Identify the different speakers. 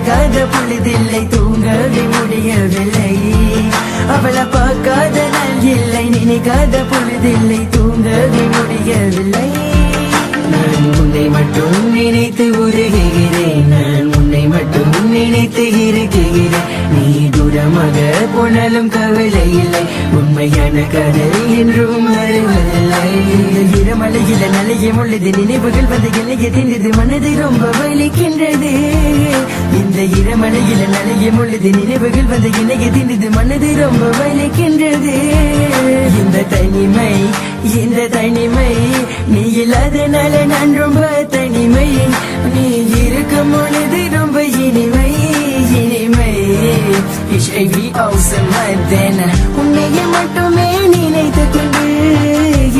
Speaker 1: நினைக்காத பொழுதில்லை, தூங்கவே முடியவில்லை. அவளை பார்க்காத நாள் இல்லை, நினைக்காத பொழுதில்லை, தூங்கவே முடியவில்லை. நான் உன்னை மட்டும் நினைத்து உருகுகிறேன், நான் உன்னை மட்டும் நினைத்து இருக்குகிறேன். நீ தூரமாக போனாலும் கவலை இல்லை, உண்மையான கதை என்றும் அறிவதில்லை. இரமலையில நலையும் உள்ளது, நினைவுகள் வந்து இலைய தின்றது, மனது ரொம்ப வலிக்கின்றது. இந்த இரமலையில நலையும் உள்ளது, நினைவுகள் வந்து இலைய தின்றது, மனது ரொம்ப வலிக்கின்றது. இந்த தனிமை நீ இல்லாதனால நான் ரொம்ப தனிமை. நீ இருக்கும் பொழுது ரொம்ப இனிமை. HIV awesome, உன்னையே மட்டுமே நினைத்து கொண்டு